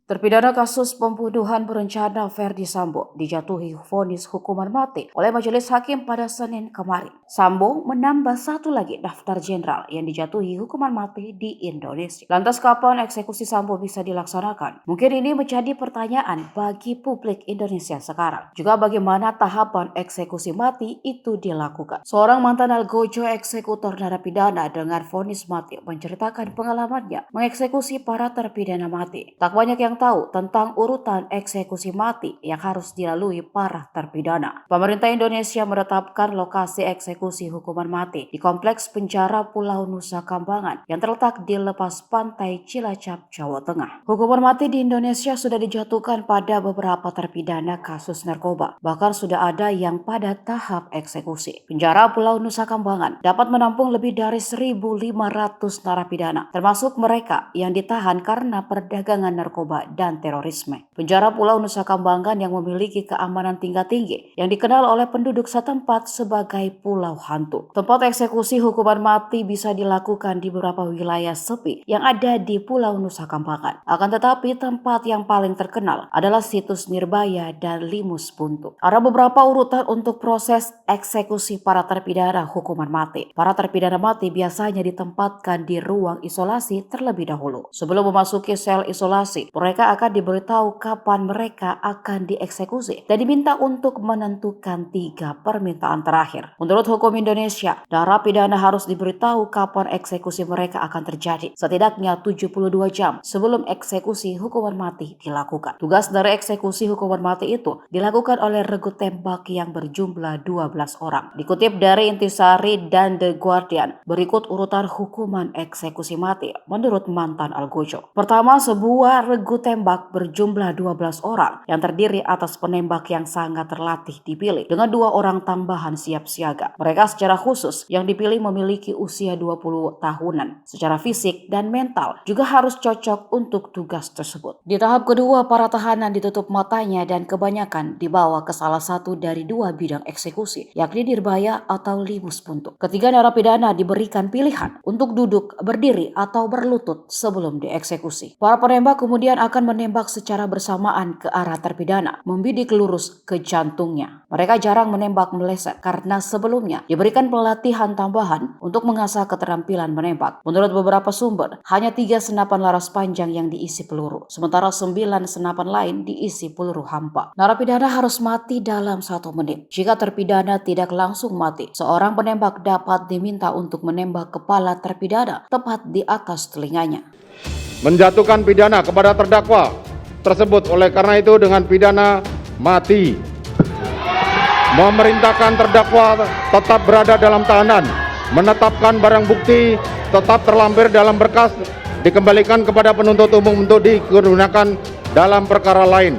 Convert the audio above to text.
Terpidana kasus pembunuhan berencana Verdi Sambo dijatuhi vonis hukuman mati oleh Majelis Hakim pada Senin kemarin. Sambo menambah satu lagi daftar jenderal yang dijatuhi hukuman mati di Indonesia. Lantas kapan eksekusi Sambo bisa dilaksanakan? Mungkin ini menjadi pertanyaan bagi publik Indonesia sekarang. Juga bagaimana tahapan eksekusi mati itu dilakukan. Seorang mantan algojo eksekutor narapidana dengan vonis mati menceritakan pengalamannya mengeksekusi para terpidana mati. Tak banyak yang tahu tentang urutan eksekusi mati yang harus dilalui para terpidana. Pemerintah Indonesia menetapkan lokasi eksekusi hukuman mati di Kompleks Penjara Pulau Nusa Kambangan yang terletak di lepas pantai Cilacap, Jawa Tengah. Hukuman mati di Indonesia sudah dijatuhkan pada beberapa terpidana kasus narkoba. Bahkan sudah ada yang pada tahap eksekusi. Penjara Pulau Nusa Kambangan dapat menampung lebih dari 1.500 narapidana, termasuk mereka yang ditahan karena perdagangan narkoba dan terorisme. Penjara Pulau Nusa Kambangan yang memiliki keamanan tingkat tinggi yang dikenal oleh penduduk setempat sebagai Pulau Hantu. Tempat eksekusi hukuman mati bisa dilakukan di beberapa wilayah sepi yang ada di Pulau Nusa Kambangan. Akan tetapi tempat yang paling terkenal adalah situs Nirbaya dan Limus Buntu. Ada beberapa urutan untuk proses eksekusi para terpidana hukuman mati. Para terpidana mati biasanya ditempatkan di ruang isolasi terlebih dahulu. Sebelum memasuki sel isolasi, mereka akan diberitahu kapan mereka akan dieksekusi dan diminta untuk menentukan 3 permintaan terakhir. Menurut hukum Indonesia, narapidana harus diberitahu kapan eksekusi mereka akan terjadi, setidaknya 72 jam sebelum eksekusi hukuman mati dilakukan. Tugas dari eksekusi hukuman mati itu dilakukan oleh regu tembak yang berjumlah 12 orang. Dikutip dari Intisari dan The Guardian, berikut urutan hukuman eksekusi mati menurut mantan algojo. Pertama, sebuah regu tembak berjumlah 12 orang yang terdiri atas penembak yang sangat terlatih dipilih dengan 2 orang tambahan siap siaga. Mereka secara khusus yang dipilih memiliki usia 20 tahunan. Secara fisik dan mental juga harus cocok untuk tugas tersebut. Di tahap kedua, para tahanan ditutup matanya dan kebanyakan dibawa ke salah satu dari 2 bidang eksekusi, yakni Nirbaya atau Limus Buntu. Ketiga narapidana diberikan pilihan untuk duduk, berdiri, atau berlutut sebelum dieksekusi. Para penembak kemudian akan menembak secara bersamaan ke arah terpidana, membidik lurus ke jantungnya. Mereka jarang menembak meleset karena sebelumnya diberikan pelatihan tambahan untuk mengasah keterampilan menembak. Menurut beberapa sumber, hanya 3 senapan laras panjang yang diisi peluru, sementara 9 senapan lain diisi peluru hampa. Narapidana harus mati dalam 1 menit. Jika terpidana tidak langsung mati, seorang penembak dapat diminta untuk menembak kepala terpidana tepat di atas telinganya. Menjatuhkan pidana kepada terdakwa tersebut oleh karena itu dengan pidana mati. Memerintahkan terdakwa tetap berada dalam tahanan, menetapkan barang bukti tetap terlampir dalam berkas, dikembalikan kepada penuntut umum untuk digunakan dalam perkara lain.